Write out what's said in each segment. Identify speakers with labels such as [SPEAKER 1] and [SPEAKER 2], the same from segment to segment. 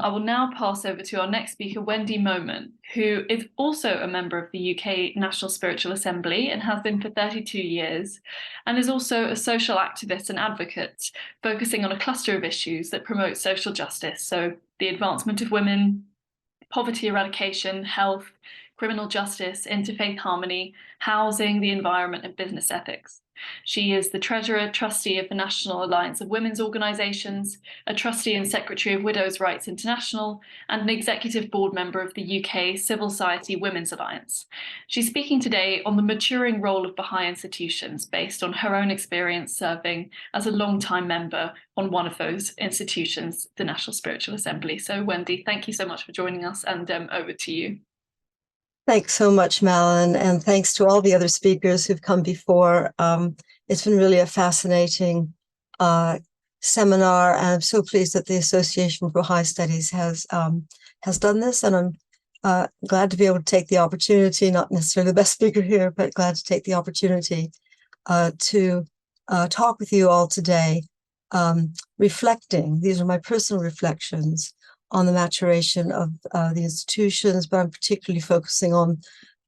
[SPEAKER 1] I will now pass over to our next speaker, Wendi Momen, who is also a member of the UK National Spiritual Assembly and has been for 32 years, and is also a social activist and advocate, focusing on a cluster of issues that promote social justice, so the advancement of women, poverty eradication, health, criminal justice, interfaith harmony, housing, the environment, and business ethics. She is the Treasurer Trustee of the National Alliance of Women's Organisations, a Trustee and Secretary of Widows' Rights International, and an Executive Board Member of the UK Civil Society Women's Alliance. She's speaking today on the maturing role of Bahá'í institutions based on her own experience serving as a long-time member on one of those institutions, the National Spiritual Assembly. So, Wendi, thank you so much for joining us, and over to you.
[SPEAKER 2] Thanks so much, Malin, and thanks to all the other speakers who've come before. It's been really a fascinating seminar, and I'm so pleased that the Association for Baha'i Studies has done this, and I'm glad to be able to take the opportunity, not necessarily the best speaker here, but glad to take the opportunity to talk with you all today, reflecting. These are my personal reflections on the maturation of the institutions, but I'm particularly focusing on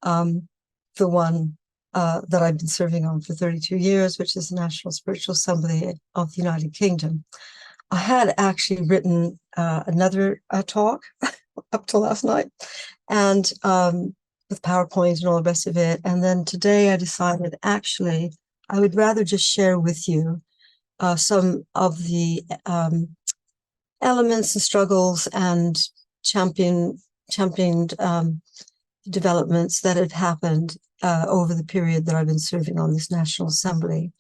[SPEAKER 2] the one that I've been serving on for 32 years, which is the National Spiritual Assembly of the United Kingdom. I had actually written another talk up to last night, and with PowerPoint and all the rest of it. And then today I decided, actually, I would rather just share with you some of the elements and struggles and championed developments that have happened over the period that I've been serving on this National Assembly.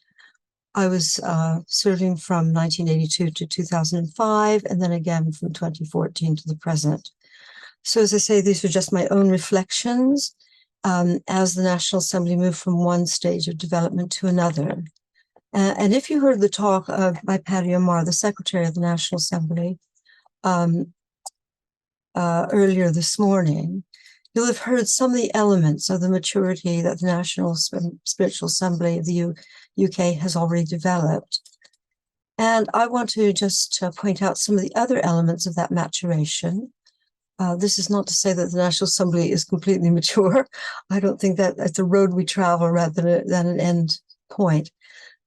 [SPEAKER 2] I was serving from 1982 to 2005, and then again from 2014 to the present. So as I say, these are just my own reflections as the National Assembly moved from one stage of development to another. And if you heard the talk by Paddy Omar, the Secretary of the National Assembly, earlier this morning, you'll have heard some of the elements of the maturity that the National Spiritual Assembly of the UK has already developed. And I want to just point out some of the other elements of that maturation. This is not to say that the National Assembly is completely mature. I don't think that it's a road we travel rather than an end point.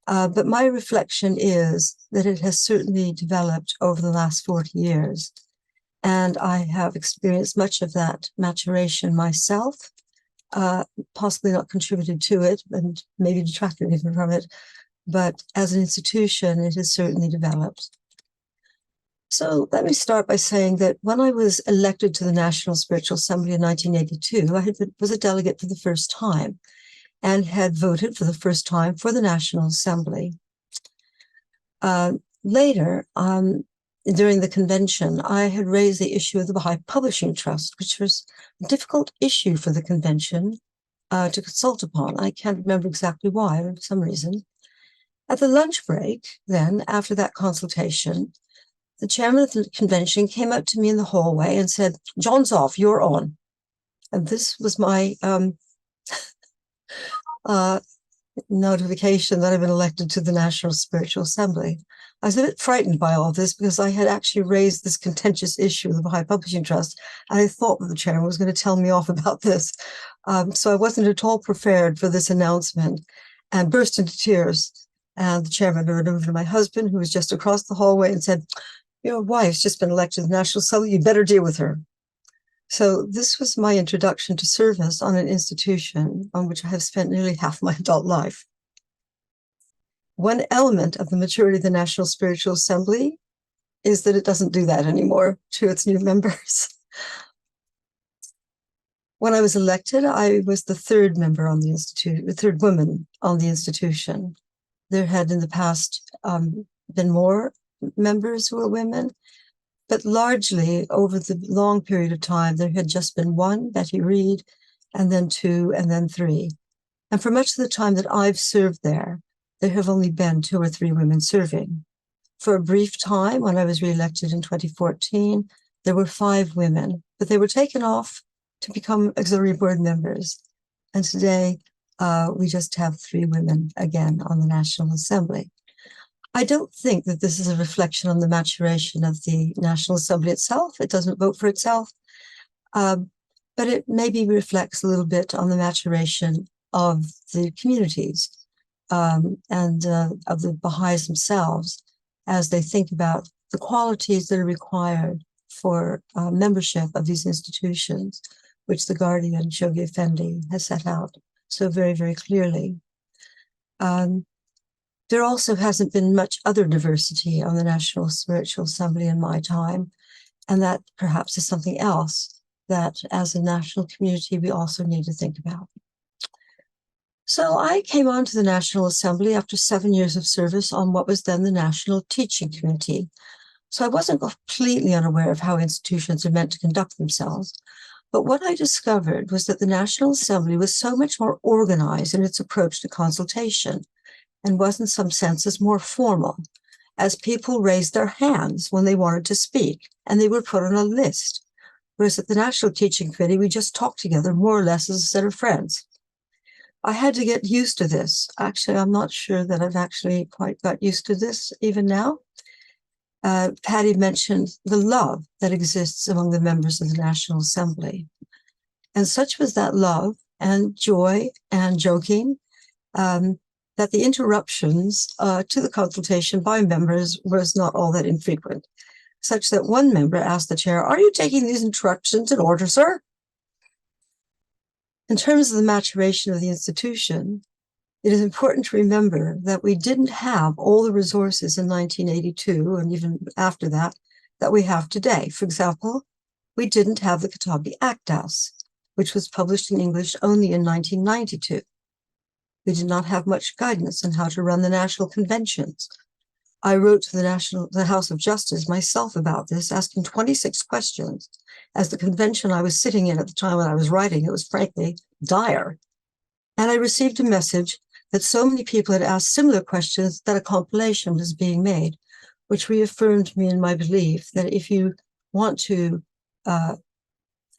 [SPEAKER 2] But my reflection is that it has certainly developed over the last 40 years. And I have experienced much of that maturation myself, possibly not contributed to it and maybe detracted even from it. But as an institution, it has certainly developed. So let me start by saying that when I was elected to the National Spiritual Assembly in 1982, I was a delegate for the first time and had voted for the first time for the National Assembly. Later, during the convention, I had raised the issue of the Baha'i Publishing Trust, which was a difficult issue for the convention to consult upon. I can't remember exactly why, for some reason. At the lunch break, then, after that consultation, the chairman of the convention came up to me in the hallway and said, "John's off, you're on." And this was my notification that I've been elected to the National Spiritual Assembly. I was a bit frightened by all this because I had actually raised this contentious issue of the Baha'i Publishing Trust, and I thought that the chairman was going to tell me off about this. So I wasn't at all prepared for this announcement and burst into tears. And the chairman turned over to my husband, who was just across the hallway, and said, "Your wife's just been elected to the National Assembly, you better deal with her." So this was my introduction to service on an institution on which I have spent nearly half my adult life. One element of the maturity of the National Spiritual Assembly is that it doesn't do that anymore to its new members. When I was elected, I was the third member on the institute, the third woman on the institution. There had in the past been more members who were women, but largely over the long period of time, there had just been one, Betty Reed, and then two, and then three. And for much of the time that I've served there, there have only been 2 or 3 women serving. For a brief time, when I was re-elected in 2014, there were 5 women, but they were taken off to become auxiliary board members. And today, we just have 3 women again on the National Assembly. I don't think that this is a reflection on the maturation of the National Assembly itself. It doesn't vote for itself. But it maybe reflects a little bit on the maturation of the communities and of the Baha'is themselves as they think about the qualities that are required for membership of these institutions, which the Guardian, Shoghi Effendi, has set out so very, very clearly. There also hasn't been much other diversity on the National Spiritual Assembly in my time, and that perhaps is something else that as a national community we also need to think about. So I came on to the National Assembly after 7 years of service on what was then the National Teaching Committee. So I wasn't completely unaware of how institutions are meant to conduct themselves. But what I discovered was that the National Assembly was so much more organized in its approach to consultation and was in some senses more formal, as people raised their hands when they wanted to speak and they were put on a list. Whereas at the National Teaching Committee, we just talked together more or less as a set of friends. I had to get used to this. Actually, I'm not sure that I've actually quite got used to this even now. Patty mentioned the love that exists among the members of the National Assembly. And such was that love and joy and joking that the interruptions to the consultation by members was not all that infrequent, such that one member asked the chair, "Are you taking these interruptions in order, sir?" In terms of the maturation of the institution, it is important to remember that we didn't have all the resources in 1982 and even after that we have today. For example, we didn't have the Kitabi Akdas, which was published in English only in 1992. We did not have much guidance on how to run the national conventions. I wrote to the House of Justice myself about this, asking 26 questions. As the convention I was sitting in at the time when I was writing, it was frankly dire. And I received a message that so many people had asked similar questions that a compilation was being made, which reaffirmed me in my belief that if you want to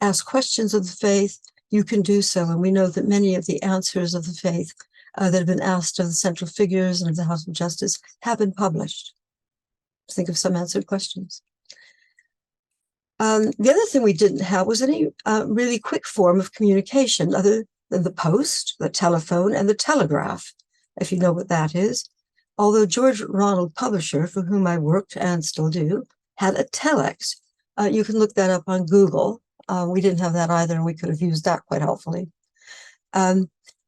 [SPEAKER 2] ask questions of the faith, you can do so. And we know that many of the answers of the faith that have been asked of the central figures and of the House of Justice have been published. Think of some answered questions. The other thing we didn't have was any really quick form of communication other than the post, the telephone, and the telegraph, if you know what that is. Although George Ronald Publisher, for whom I worked and still do, had a telex. You can look that up on Google. We didn't have that either, and we could have used that quite helpfully.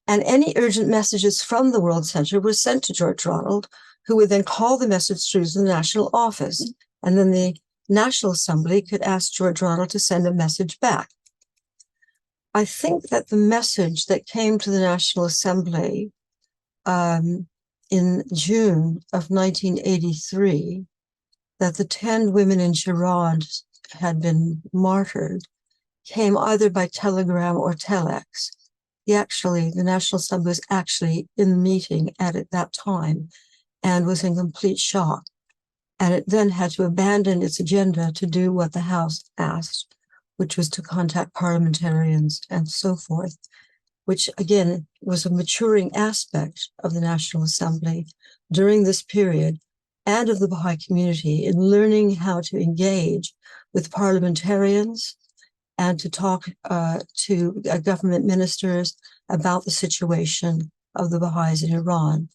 [SPEAKER 2] And any urgent messages from the World Center were sent to George Ronald, who would then call the message through to the national office. And then the National Assembly could ask George Ronald to send a message back. I think that the message that came to the National Assembly in June of 1983, that the 10 women in Gironde had been martyred, came either by telegram or telex. The National Assembly was actually in the meeting at that time and was in complete shock. And it then had to abandon its agenda to do what the House asked, which was to contact parliamentarians and so forth, which again was a maturing aspect of the National Assembly during this period and of the Baha'i community in learning how to engage with parliamentarians and to talk to government ministers about the situation of the Baha'is in Iran,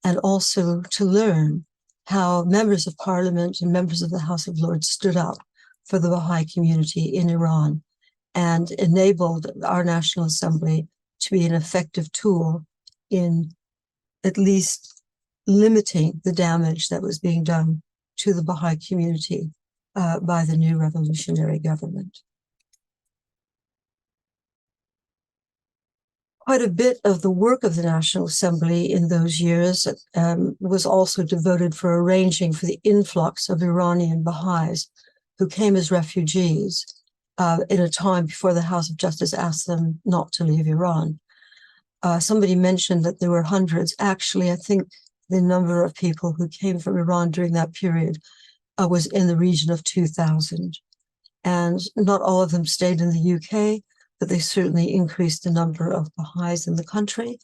[SPEAKER 2] and also to learn how members of parliament and members of the House of Lords stood up for the Baha'i community in Iran and enabled our National Assembly to be an effective tool in at least limiting the damage that was being done to the Baha'i community by the new revolutionary government. Quite a bit of the work of the National Assembly in those years was also devoted for arranging for the influx of Iranian Baha'is who came as refugees in a time before the House of Justice asked them not to leave Iran. Somebody mentioned that there were hundreds. Actually, I think the number of people who came from Iran during that period was in the region of 2,000. And not all of them stayed in the UK, but they certainly increased the number of Baha'is in the country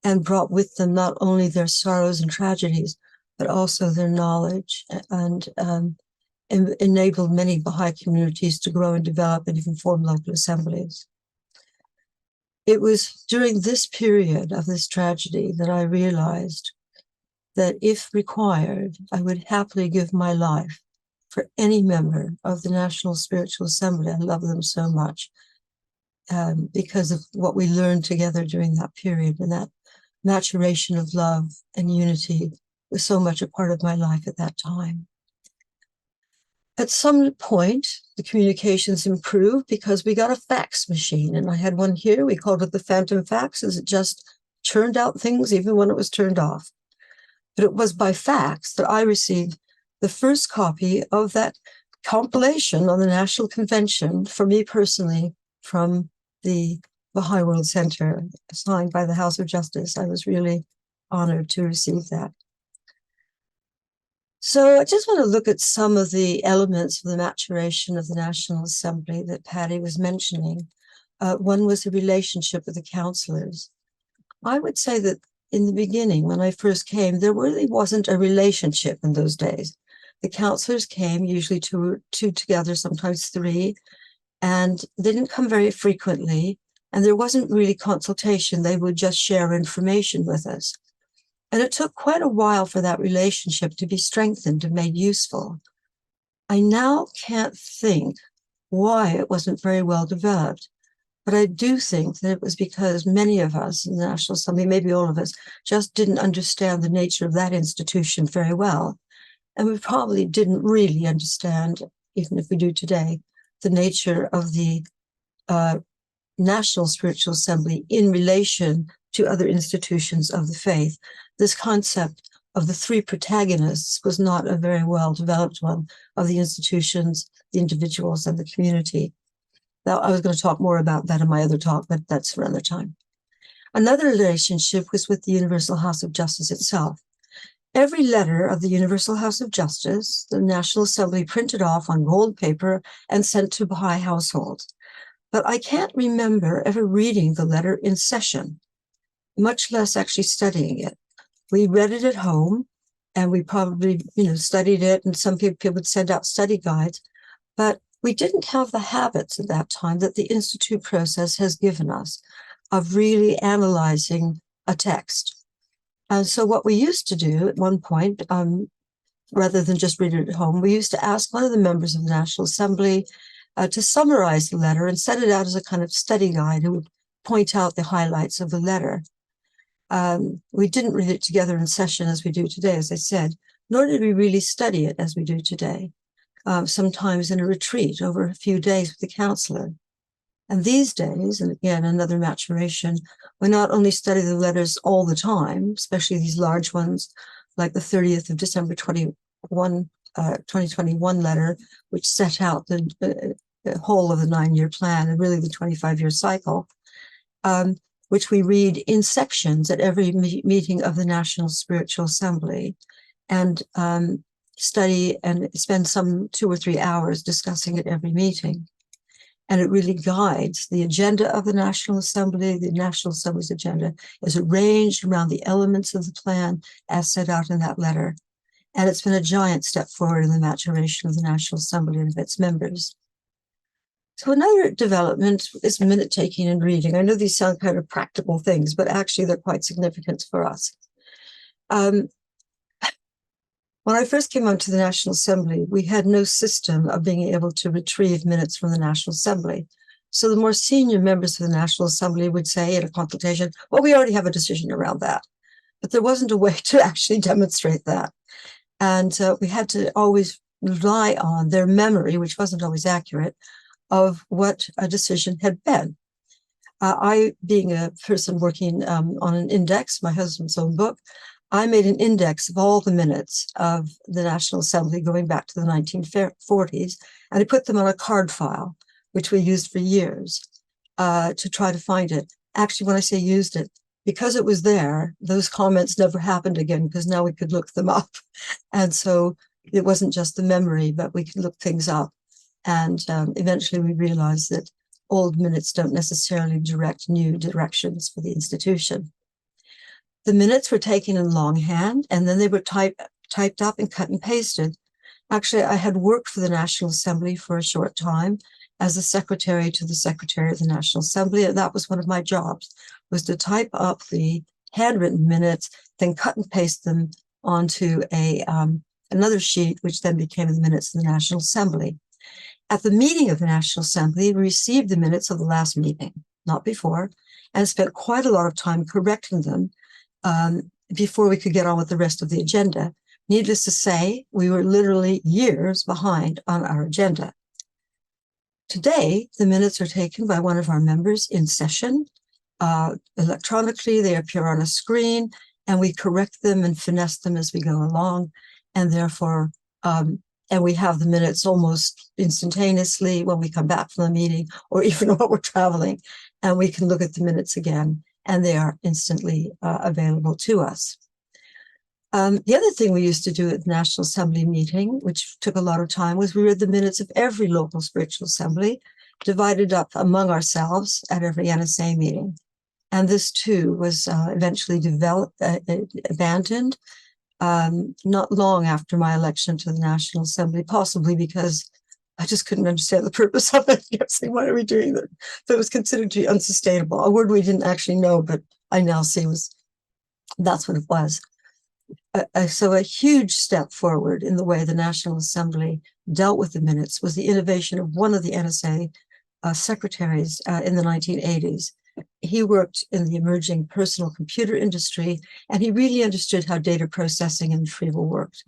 [SPEAKER 2] and brought with them not only their sorrows and tragedies, but also their knowledge, and enabled many Baha'i communities to grow and develop and even form local assemblies. It was during this period of this tragedy that I realized that if required, I would happily give my life for any member of the National Spiritual Assembly. I love them so much because of what we learned together during that period, and that maturation of love and unity was so much a part of my life at that time. At some point, the communications improved because we got a fax machine, and I had one here. We called it the Phantom Fax, as it just churned out things even when it was turned off. But it was by fax that I received the first copy of that compilation on the National Convention, for me personally, from the Baha'i World Center, signed by the House of Justice. I was really honored to receive that. So I just want to look at some of the elements of the maturation of the National Assembly that Patty was mentioning. One was the relationship with the councillors. I would say that in the beginning, when I first came, there really wasn't a relationship in those days. The councillors came usually two together, sometimes three, and they didn't come very frequently, and there wasn't really consultation. They would just share information with us. And it took quite a while for that relationship to be strengthened and made useful. I now can't think why it wasn't very well developed, but I do think that it was because many of us in the National Assembly, maybe all of us, just didn't understand the nature of that institution very well. And we probably didn't really understand, even if we do today, the nature of the National Spiritual Assembly in relation to other institutions of the faith. This concept of the three protagonists was not a very well developed one, of the institutions, the individuals, and the community. Now, I was going to talk more about that in my other talk, but that's for another time. Another relationship was with the Universal House of Justice itself. Every letter of the Universal House of Justice, the National Assembly printed off on gold paper and sent to Baha'i households. But I can't remember ever reading the letter in session, much less actually studying it. We read it at home, and we probably, studied it, and some people would send out study guides, but we didn't have the habits at that time that the Institute process has given us of really analyzing a text. And so what we used to do at one point, rather than just read it at home, we used to ask one of the members of the National Assembly to summarize the letter and set it out as a kind of study guide who would point out the highlights of the letter. We didn't read it together in session as we do today, as I said, nor did we really study it as we do today, sometimes in a retreat over a few days with the counselor. And these days, and again, another maturation, we not only study the letters all the time, especially these large ones, like the 30th of December 2021 letter, which set out the whole of the 9-year plan and really the 25-year cycle, which we read in sections at every meeting of the National Spiritual Assembly, and study and spend some 2 or 3 hours discussing at every meeting. And it really guides the agenda of the National Assembly. The National Assembly's agenda is arranged around the elements of the plan as set out in that letter. And it's been a giant step forward in the maturation of the National Assembly and of its members. So another development is minute taking and reading. I know these sound kind of practical things, but actually they're quite significant for us. When I first came onto the National Assembly, we had no system of being able to retrieve minutes from the National Assembly. So the more senior members of the National Assembly would say in a consultation, well, we already have a decision around that. But there wasn't a way to actually demonstrate that. And we had to always rely on their memory, which wasn't always accurate, of what a decision had been. I, being a person working on an index, my husband's own book, I made an index of all the minutes of the National Assembly going back to the 1940s, and I put them on a card file, which we used for years to try to find it. Actually, when I say used it, because it was there, those comments never happened again because now we could look them up. And so it wasn't just the memory, but we could look things up. And eventually we realized that old minutes don't necessarily direct new directions for the institution. The minutes were taken in longhand, and then they were typed up and cut and pasted. Actually, I had worked for the National Assembly for a short time as the secretary to the Secretary of the National Assembly, and that was one of my jobs, was to type up the handwritten minutes, then cut and paste them onto another sheet, which then became the minutes of the National Assembly. At the meeting of the National Assembly, we received the minutes of the last meeting, not before, and spent quite a lot of time correcting them before we could get on with the rest of the agenda. Needless to say, we were literally years behind on our agenda. Today, the minutes are taken by one of our members in session. Electronically, they appear on a screen, and we correct them and finesse them as we go along. And therefore, and we have the minutes almost instantaneously when we come back from the meeting, or even while we're traveling, and we can look at the minutes again, and they are instantly available to us. The other thing we used to do at the National Assembly meeting, which took a lot of time, was we read the minutes of every local spiritual assembly, divided up among ourselves at every NSA meeting. And this too was eventually abandoned not long after my election to the National Assembly, possibly because I just couldn't understand the purpose of it. I kept saying, why are we doing that? So it was considered to be unsustainable. A word we didn't actually know, but I now see that's what it was. So a huge step forward in the way the National Assembly dealt with the minutes was the innovation of one of the NSA secretaries in the 1980s. He worked in the emerging personal computer industry, and he really understood how data processing and retrieval worked.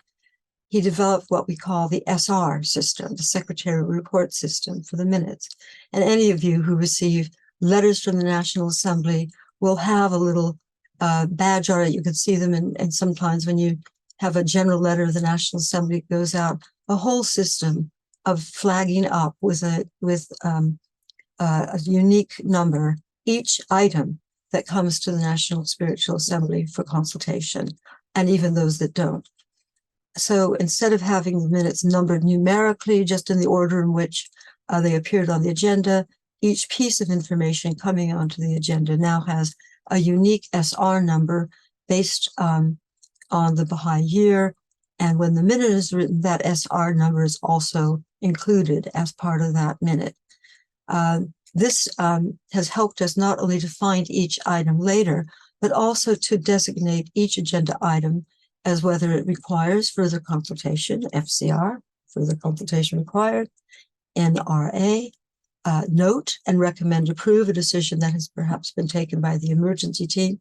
[SPEAKER 2] He developed what we call the SR system, the Secretary Report System for the minutes. And any of you who receive letters from the National Assembly will have a little badge on it. You can see them, and sometimes when you have a general letter of the National Assembly, it goes out, a whole system of flagging up with a unique number each item that comes to the National Spiritual Assembly for consultation, and even those that don't. So instead of having the minutes numbered numerically, just in the order in which they appeared on the agenda, each piece of information coming onto the agenda now has a unique SR number based on the Bahá'í year. And when the minute is written, that SR number is also included as part of that minute. This has helped us not only to find each item later, but also to designate each agenda item as whether it requires further consultation, FCR, further consultation required, NRA, note and recommend approve a decision that has perhaps been taken by the emergency team,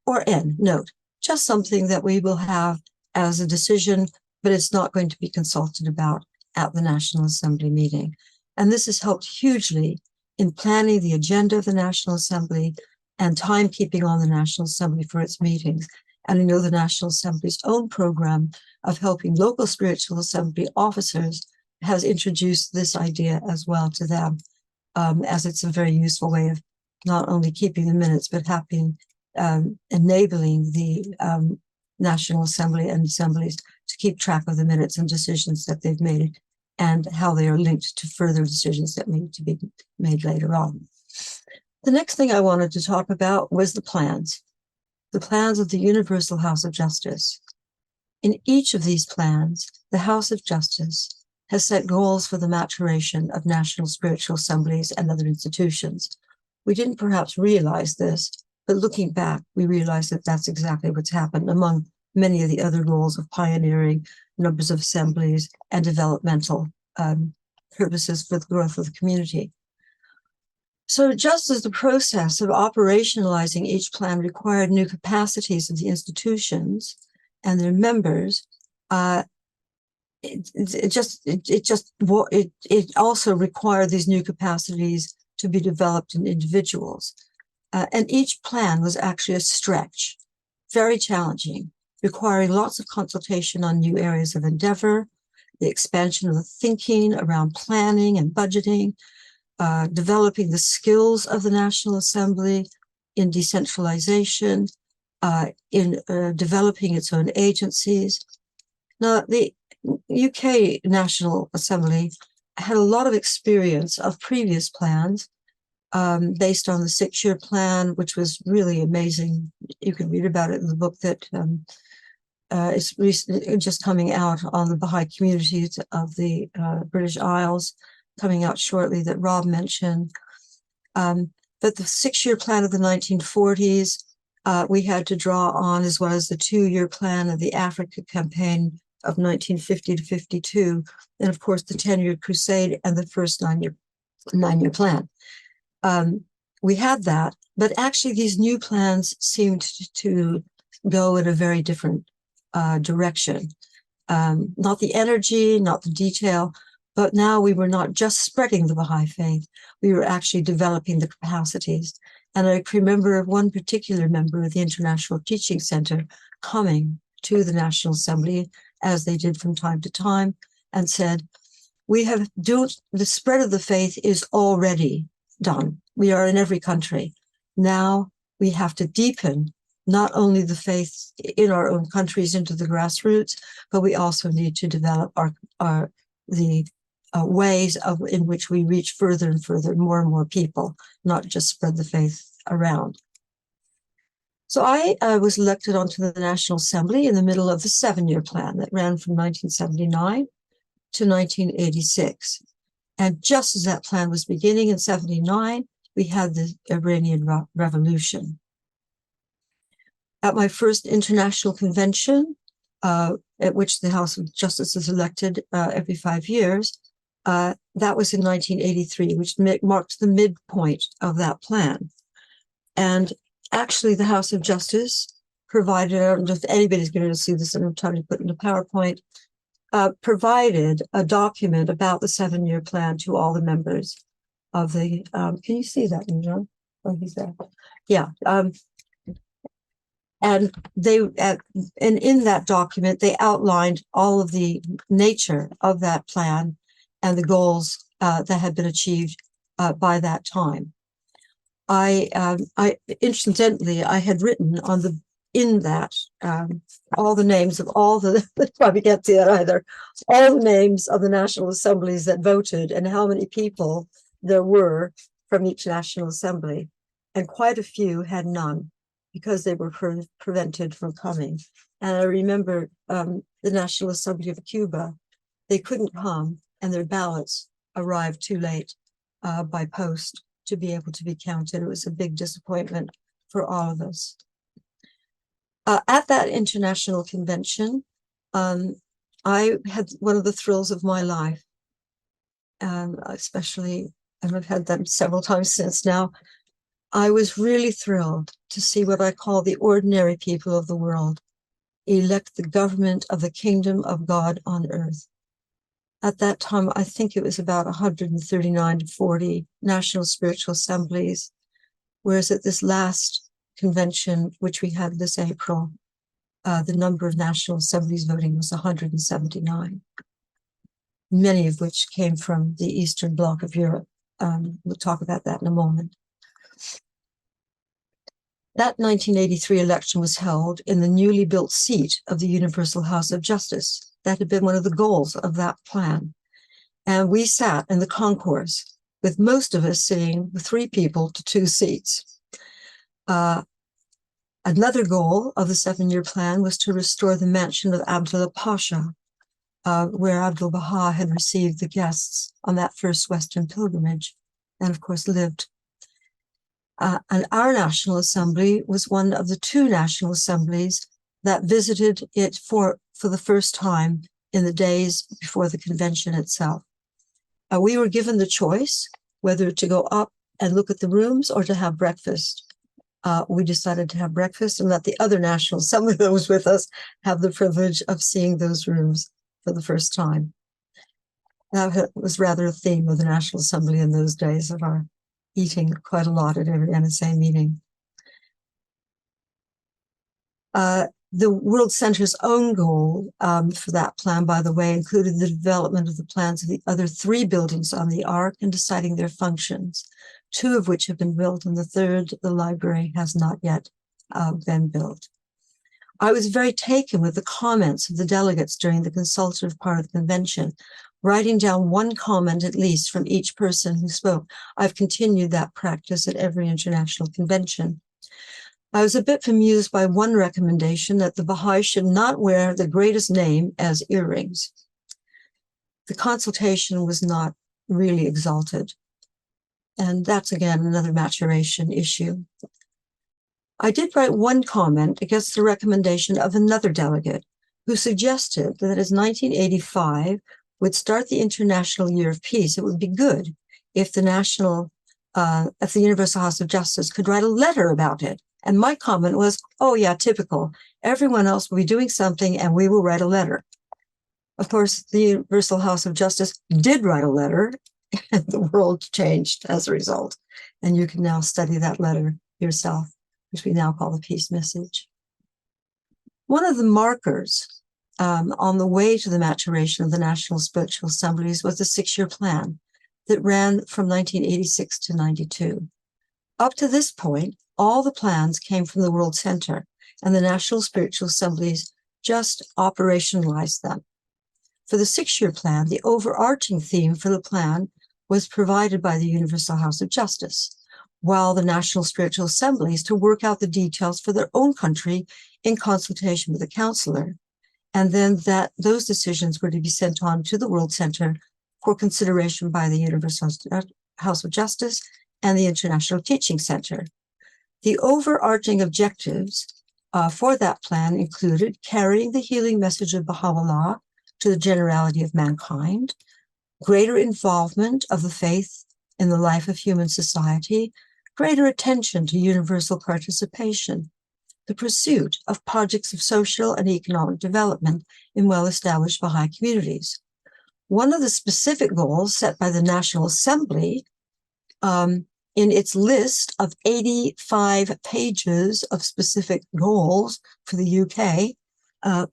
[SPEAKER 2] or N, note, just something that we will have as a decision, but it's not going to be consulted about at the National Assembly meeting. And this has helped hugely in planning the agenda of the National Assembly and timekeeping on the National Assembly for its meetings. And I know the National Assembly's own program of helping local spiritual assembly officers has introduced this idea as well to them, as it's a very useful way of not only keeping the minutes, but enabling the National Assembly and assemblies to keep track of the minutes and decisions that they've made and how they are linked to further decisions that need to be made later on. The next thing I wanted to talk about was the plans of the Universal House of Justice. In each of these plans, the House of Justice has set goals for the maturation of national spiritual assemblies and other institutions. We didn't perhaps realize this, but looking back, we realize that that's exactly what's happened among many of the other goals of pioneering numbers of assemblies and developmental purposes for the growth of the community. So just as the process of operationalizing each plan required new capacities of the institutions and their members, it also required these new capacities to be developed in individuals. And each plan was actually a stretch, very challenging, requiring lots of consultation on new areas of endeavor, the expansion of the thinking around planning and budgeting, developing the skills of the National Assembly in decentralization, in developing its own agencies. Now, the UK National Assembly had a lot of experience of previous plans based on the 6-year plan, which was really amazing. You can read about it in the book that is recently just coming out on the Bahá'í communities of the British Isles, coming out shortly, that Rob mentioned. But the 6-year plan of the 1940s, we had to draw on, as well as the 2-year plan of the Africa campaign of 1950 to 52, and of course the 10-year crusade and the first 9-year plan. We had that, but actually these new plans seemed to go in a very different direction. Not the energy, not the detail, but now we were not just spreading the Baha'i faith, we were actually developing the capacities. And I remember one particular member of the International Teaching Center coming to the National Assembly, as they did from time to time, and said, the spread of the faith is already done. We are in every country. Now we have to deepen not only the faith in our own countries into the grassroots, but we also need to develop the ways in which we reach further and further, more and more people, not just spread the faith around. So I was elected onto the National Assembly in the middle of the 7-year plan that ran from 1979 to 1986. And just as that plan was beginning in 79, we had the Iranian Revolution. At my first international convention, at which the House of Justice is elected every 5 years, that was in 1983, which marked the midpoint of that plan. And actually, the House of Justice provided, I don't know if anybody's going to see this, I don't have time to put in a PowerPoint, provided a document about the 7-year plan to all the members of the, can you see that, John? Oh, he's there. Yeah. And in that document, they outlined all of the nature of that plan and the goals that had been achieved by that time. Incidentally, I had written in that all the names of all the, probably can't see that either, all the names of the National Assemblies that voted and how many people there were from each National Assembly. And quite a few had none, because they were prevented from coming. And I remember the National Assembly of Cuba, they couldn't come, and their ballots arrived too late by post to be able to be counted. It was a big disappointment for all of us. At that international convention, I had one of the thrills of my life, especially, and I've had them several times since now. I was really thrilled to see what I call the ordinary people of the world elect the government of the kingdom of God on earth. At that time, I think it was about 139 to 40 national spiritual assemblies, whereas at this last convention, which we had this April, the number of national assemblies voting was 179, many of which came from the Eastern Bloc of Europe. We'll talk about that in a moment. That 1983 election was held in the newly built seat of the Universal House of Justice. That had been one of the goals of that plan. And we sat in the concourse, with most of us sitting with 3 people to 2 seats. Another goal of the 7-year plan was to restore the mansion of Abdullah Pasha, where Abdul Baha had received the guests on that first Western pilgrimage, and of course lived. And our National Assembly was one of the 2 national assemblies that visited it for the first time in the days before the convention itself. We were given the choice whether to go up and look at the rooms or to have breakfast. We decided to have breakfast and let the other National Assembly that was with us have the privilege of seeing those rooms for the first time. That was rather a theme of the National Assembly in those days, of our eating quite a lot at every NSA meeting. The World Center's own goal for that plan, by the way, included the development of the plans of the other 3 buildings on the Ark and deciding their functions, 2 of which have been built, and the 3rd, the library, has not yet been built. I was very taken with the comments of the delegates during the consultative part of the convention, writing down one comment at least from each person who spoke. I've continued that practice at every international convention. I was a bit bemused by one recommendation that the Baha'i should not wear the greatest name as earrings. The consultation was not really exalted. And that's, again, another maturation issue. I did write one comment against the recommendation of another delegate who suggested that as 1985 would start the International Year of Peace, it would be good if the Universal House of Justice could write a letter about it. And my comment was, oh yeah, typical. Everyone else will be doing something and we will write a letter. Of course, the Universal House of Justice did write a letter and the world changed as a result. And you can now study that letter yourself, which we now call the peace message. One of the markers on the way to the maturation of the National Spiritual Assemblies was the 6-year plan that ran from 1986 to 92. Up to this point, all the plans came from the World Center, and the National Spiritual Assemblies just operationalized them. For the 6-year plan, the overarching theme for the plan was provided by the Universal House of Justice, while the National Spiritual Assemblies to work out the details for their own country in consultation with the counselor. And then those decisions were to be sent on to the World Center for consideration by the Universal House of Justice and the International Teaching Center. The overarching objectives for that plan included carrying the healing message of Baha'u'llah to the generality of mankind, greater involvement of the faith in the life of human society, greater attention to universal participation, the pursuit of projects of social and economic development in well-established Baha'i communities. One of the specific goals set by the National Assembly in its list of 85 pages of specific goals for the UK,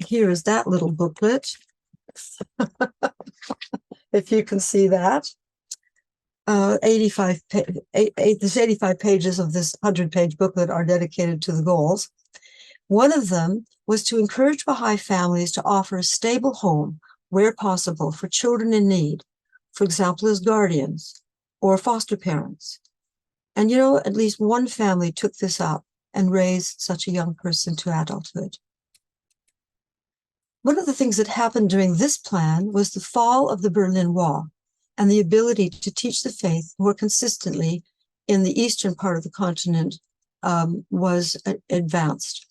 [SPEAKER 2] here is that little booklet, if you can see that. 85 pages of this 100-page booklet are dedicated to the goals. One of them was to encourage Baha'i families to offer a stable home where possible for children in need, for example, as guardians or foster parents. And at least one family took this up and raised such a young person to adulthood. One of the things that happened during this plan was the fall of the Berlin Wall and the ability to teach the faith more consistently in the eastern part of the continent was advanced.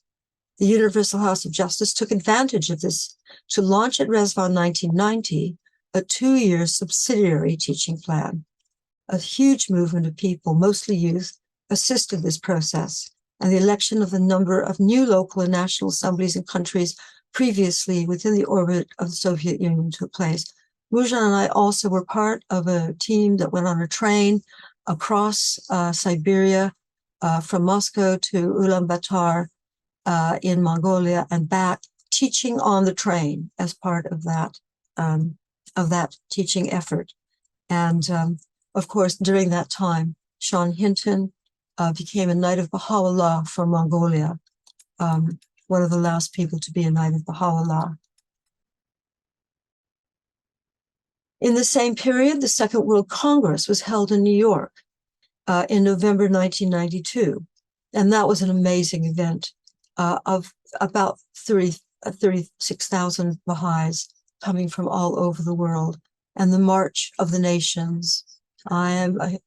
[SPEAKER 2] The Universal House of Justice took advantage of this to launch at Rezvan 1990 a 2-year subsidiary teaching plan. A huge movement of people, mostly youth, assisted this process, and the election of a number of new local and national assemblies in countries previously within the orbit of the Soviet Union took place. Mujan and I also were part of a team that went on a train across Siberia from Moscow to Ulaanbaatar in Mongolia and back, teaching on the train as part of that teaching effort. And of course, during that time, Sean Hinton became a Knight of Baha'u'llah from Mongolia, one of the last people to be a Knight of Baha'u'llah. In the same period, the Second World Congress was held in New York in November 1992. And that was an amazing event of about 36,000 Baha'is coming from all over the world. And the March of the Nations. I am a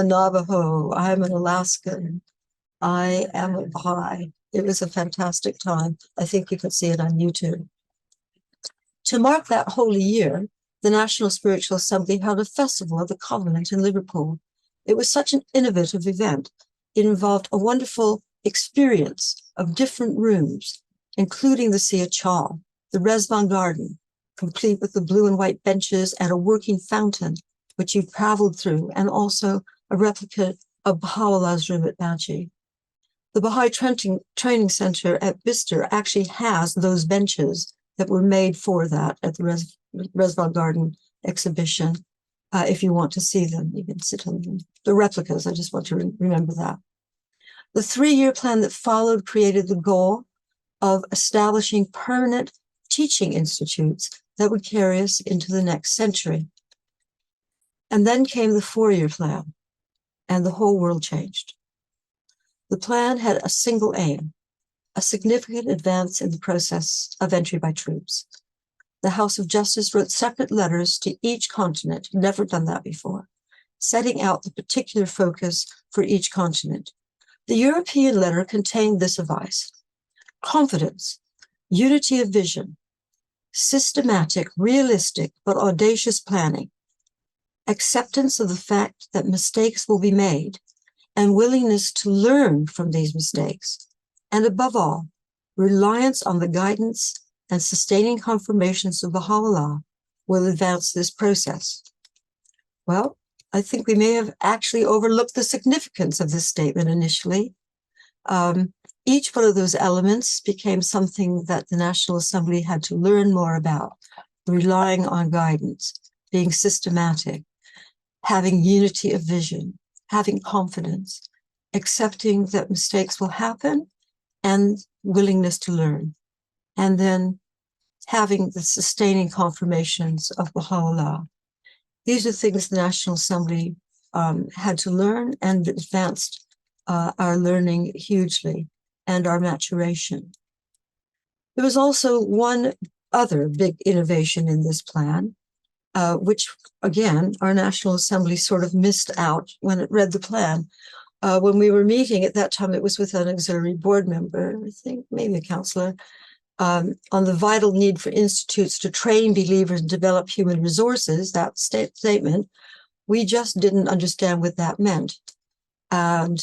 [SPEAKER 2] Navajo. I am an Alaskan. I am a Baha'i. It was a fantastic time. I think you can see it on YouTube. To mark that holy year, the National Spiritual Assembly held a festival of the Covenant in Liverpool. It was such an innovative event. It involved a wonderful experience of different rooms, including the Sia Chal, the Rezvan Garden, complete with the blue and white benches and a working fountain, which you traveled through, and also a replica of Baha'u'llah's room at Bahá'í. The Baha'i Training Center at Bicester actually has those benches that were made for that at the Rezvan Garden exhibition. If you want to see them, you can sit on them. The replicas, I just want to remember that. The 3-year plan that followed created the goal of establishing permanent teaching institutes that would carry us into the next century. And then came the 4-year plan, and the whole world changed. The plan had a single aim, a significant advance in the process of entry by troops. The House of Justice wrote separate letters to each continent, never done that before, setting out the particular focus for each continent. The European letter contained this advice: confidence, unity of vision, systematic, realistic, but audacious planning, acceptance of the fact that mistakes will be made, and willingness to learn from these mistakes, and above all, reliance on the guidance and sustaining confirmations of Baha'u'llah will advance this process. Well, I think we may have actually overlooked the significance of this statement initially. Each one of those elements became something that the National Assembly had to learn more about, relying on guidance, being systematic, having unity of vision, having confidence, accepting that mistakes will happen, and willingness to learn. And then having the sustaining confirmations of Baha'u'llah. These are things the National Assembly had to learn, and advanced our learning hugely and our maturation. There was also one other big innovation in this plan, which, again, our National Assembly sort of missed out when it read the plan. When we were meeting at that time, it was with an auxiliary board member, I think, maybe a counselor, on the vital need for institutes to train believers and develop human resources, that statement. We just didn't understand what that meant. And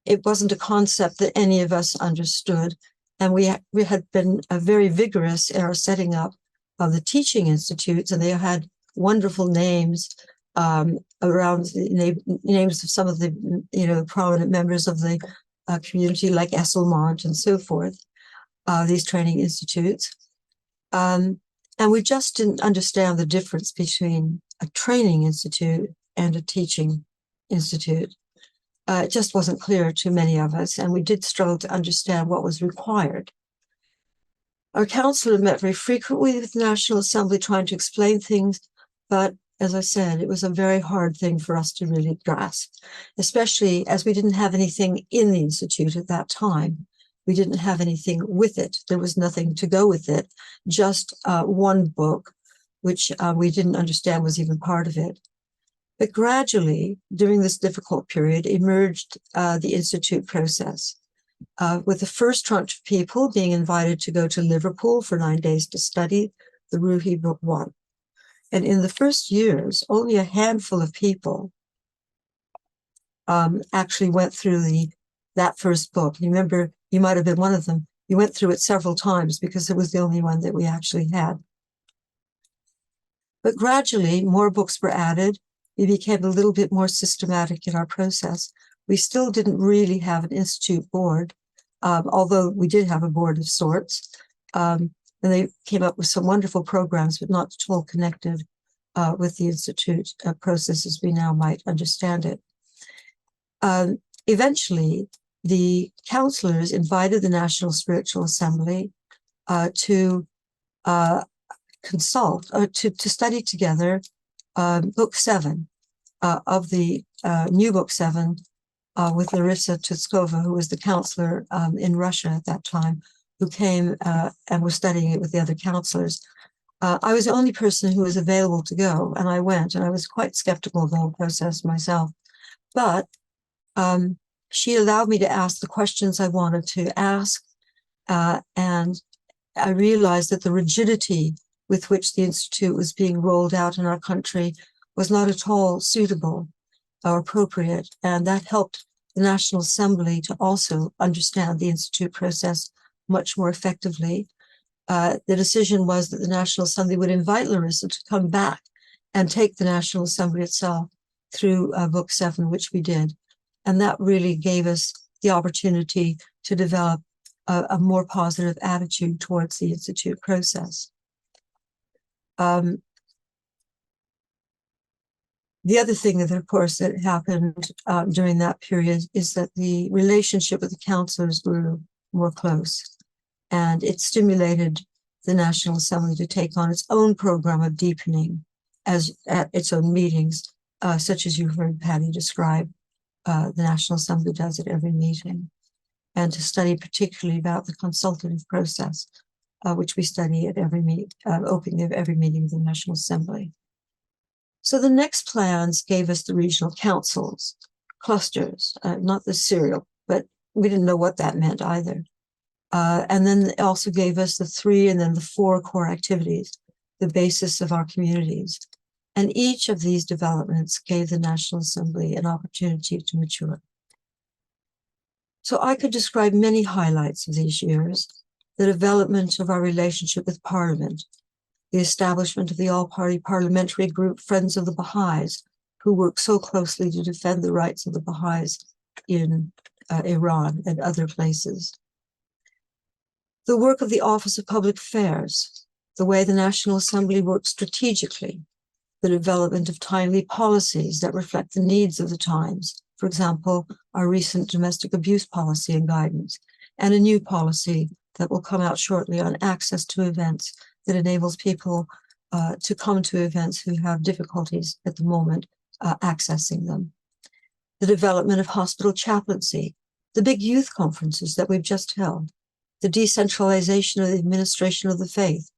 [SPEAKER 2] it wasn't a concept that any of us understood. And we had been very vigorous in our setting up of the teaching institutes, and they had wonderful names around the names of some of the prominent members of the community, like Esselmont and so forth, these training institutes. And we just didn't understand the difference between a training institute and a teaching institute. It just wasn't clear to many of us, and we did struggle to understand what was required. Our counselor met very frequently with the National Assembly trying to explain things, but as I said, it was a very hard thing for us to really grasp, especially as we didn't have anything in the institute at that time. We didn't have anything with it. There was nothing to go with it, just one book, which we didn't understand was even part of it. But gradually, during this difficult period, emerged the institute process, with the first tranche of people being invited to go to Liverpool for 9 days to study the Ruhi Book 1. And in the first years, only a handful of people actually went through that first book. You remember, you might have been one of them. You went through it several times because it was the only one that we actually had. But gradually, more books were added. We became a little bit more systematic in our process. We still didn't really have an institute board, although we did have a board of sorts. And they came up with some wonderful programs, but not at all connected with the institute process as we now might understand it. Eventually, the counselors invited the National Spiritual Assembly to consult, to study together Book 7 of the new Book 7 with Larissa Tutskova, who was the counselor in Russia at that time, who came and was studying it with the other counselors. I was the only person who was available to go, and I went, and I was quite skeptical of the whole process myself. But she allowed me to ask the questions I wanted to ask, and I realized that the rigidity with which the Institute was being rolled out in our country was not at all suitable or appropriate, and that helped the National Assembly to also understand the Institute process much more effectively. The decision was that the National Assembly would invite Larissa to come back and take the National Assembly itself through Book 7, which we did. And that really gave us the opportunity to develop a more positive attitude towards the Institute process. The other thing that, of course, that happened during that period is that the relationship with the counselors grew more close, and it stimulated the National Assembly to take on its own program of deepening at its own meetings, such as you heard Patty describe. the National Assembly does at every meeting, and to study particularly about the consultative process, which we study at every opening of every meeting of the National Assembly. So the next plans gave us the regional councils, clusters, not the serial, but we didn't know what that meant either. And then it also gave us the 3 and then the 4 core activities, the basis of our communities. And each of these developments gave the National Assembly an opportunity to mature. So I could describe many highlights of these years: the development of our relationship with Parliament, the establishment of the all-party parliamentary group Friends of the Baha'is, who work so closely to defend the rights of the Baha'is in Iran and other places. The work of the Office of Public Affairs, the way the National Assembly works strategically, the development of timely policies that reflect the needs of the times. For example, our recent domestic abuse policy and guidance, and a new policy that will come out shortly on access to events that enables people to come to events who have difficulties at the moment accessing them. The development of hospital chaplaincy, the big youth conferences that we've just held, the decentralization of the administration of the faith,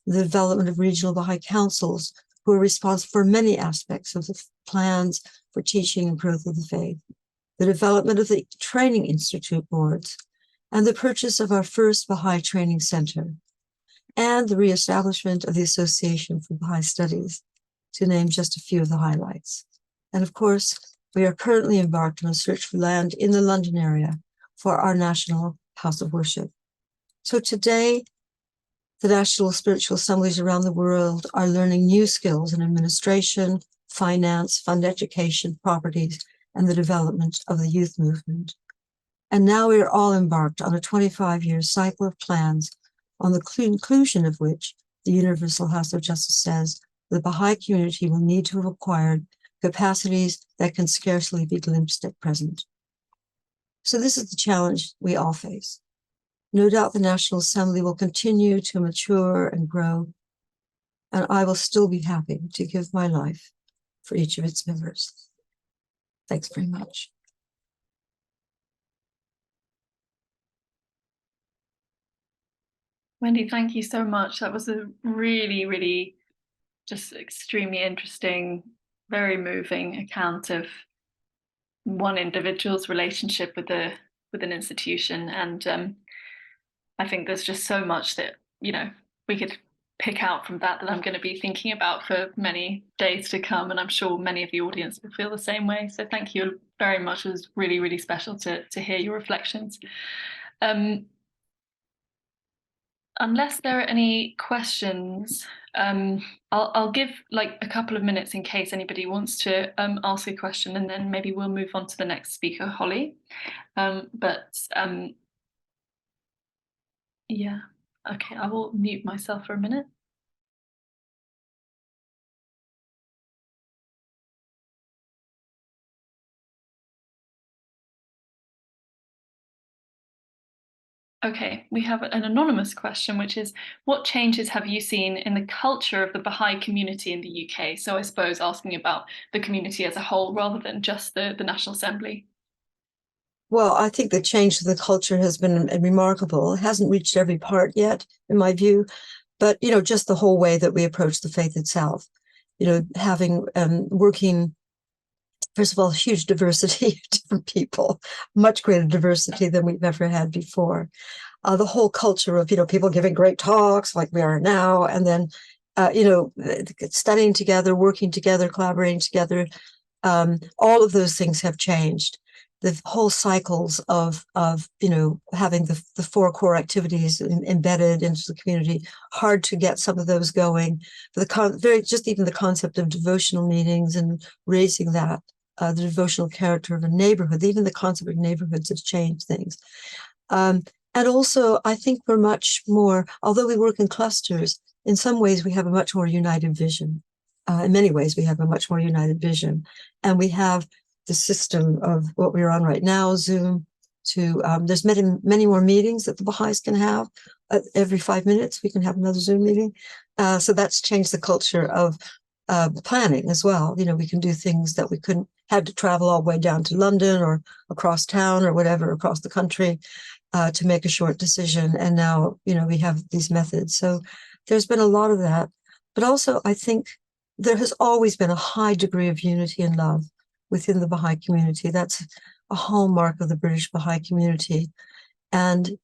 [SPEAKER 2] the development of regional Baha'i councils who are responsible for many aspects of the plans for teaching and growth of the faith, the development of the training institute boards, and the purchase of our first Baha'i training center, and the reestablishment of the Association for Baha'i Studies, to name just a few of the highlights. And of course, we are currently embarked on a search for land in the London area for our national house of worship. So today, the national spiritual assemblies around the world are learning new skills in administration, finance, fund education, properties, and the development of the youth movement. And now we are all embarked on a 25-year cycle of plans, on the conclusion of which the Universal House of Justice says the Baha'i community will need to have acquired capacities that can scarcely be glimpsed at present. So this is the challenge we all face. No doubt the National Assembly will continue to mature and grow, and I will still be happy to give my life for each of its members. Thanks very much.
[SPEAKER 1] Wendi, thank you so much. That was a really, really just extremely interesting, very moving account of one individual's relationship with an institution. And I think there's just so much that, we could pick out from that I'm going to be thinking about for many days to come. And I'm sure many of the audience will feel the same way. So thank you very much. It was really, really special to hear your reflections. Unless there are any questions, I'll give like a couple of minutes in case anybody wants to ask a question, and then maybe we'll move on to the next speaker, Holly. Yeah, okay, I will mute myself for a minute. Okay, we have an anonymous question, which is, what changes have you seen in the culture of the Baha'i community in the UK? So I suppose asking about the community as a whole rather than just the National Assembly.
[SPEAKER 2] Well, I think the change to the culture has been remarkable. It hasn't reached every part yet, in my view, but, just the whole way that we approach the faith itself, having, working, first of all, huge diversity of different people, much greater diversity than we've ever had before. The whole culture of, people giving great talks like we are now, and then, studying together, working together, collaborating together. All of those things have changed. The whole cycles of having the 4 core activities embedded into the community, hard to get some of those going. Just even the concept of devotional meetings and raising that, the devotional character of a neighborhood, even the concept of neighborhoods has changed things. And also, I think we're much more, although we work in clusters, in some ways we have a much more united vision. In many ways, we have a much more united vision. And we have the system of what we're on right now, Zoom, there's many more meetings that the Baha'is can have. Every 5 minutes, we can have another Zoom meeting. So that's changed the culture of planning as well. We can do things that we couldn't, had to travel all the way down to London or across town or whatever, across the country, to make a short decision. And now, we have these methods. So there's been a lot of that. But also, I think there has always been a high degree of unity and love within the Baha'i community. That's a hallmark of the British Baha'i community. And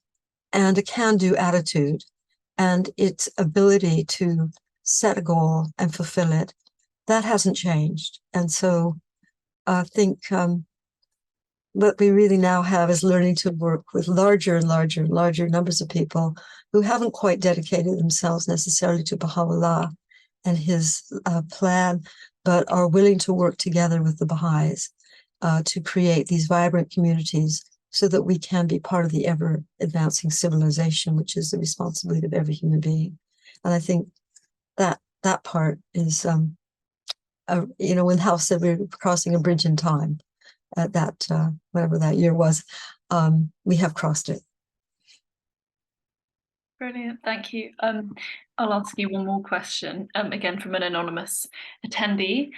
[SPEAKER 2] a can-do attitude and its ability to set a goal and fulfill it, that hasn't changed. And so I think what we really now have is learning to work with larger and larger and larger numbers of people who haven't quite dedicated themselves necessarily to Baha'u'llah and his plan, but are willing to work together with the Baha'is to create these vibrant communities so that we can be part of the ever advancing civilization, which is the responsibility of every human being. And I think that part is, when House said we were crossing a bridge in time at that, whatever that year was, we have crossed it.
[SPEAKER 1] Brilliant, thank you. I'll ask you one more question, again from an anonymous attendee.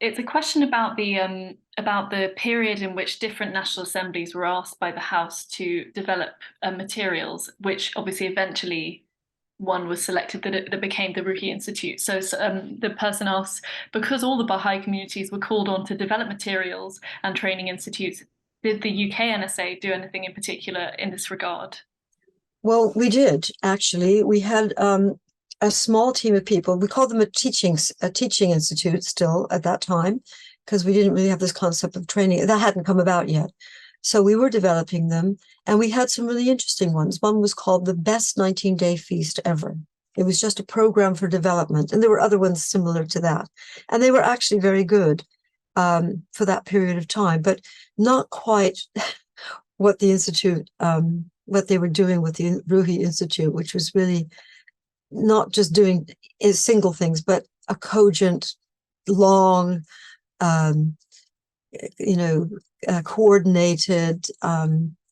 [SPEAKER 1] It's a question about the period in which different national assemblies were asked by the House to develop materials, which obviously eventually one was selected that became the Ruhi Institute. So the person asks, because all the Baha'i communities were called on to develop materials and training institutes, did the UK NSA do anything in particular in this regard?
[SPEAKER 2] Well, we did, actually. We had a small team of people. We called them a teaching institute still at that time, because we didn't really have this concept of training. That hadn't come about yet. So we were developing them, and we had some really interesting ones. One was called the Best 19-Day Feast Ever. It was just a program for development, and there were other ones similar to that. And they were actually very good for that period of time, but not quite what the Institute, what they were doing with the Ruhi Institute, which was really not just doing single things, but a cogent, long, coordinated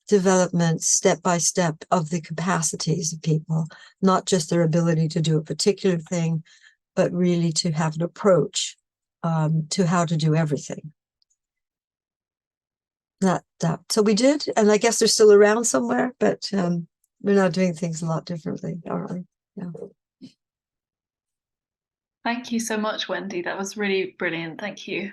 [SPEAKER 2] development step by step of the capacities of people, not just their ability to do a particular thing, but really to have an approach to how to do everything. So we did, and I guess they're still around somewhere, but we're now doing things a lot differently, aren't we? Yeah.
[SPEAKER 1] Thank you so much, Wendi. That was really brilliant. Thank you.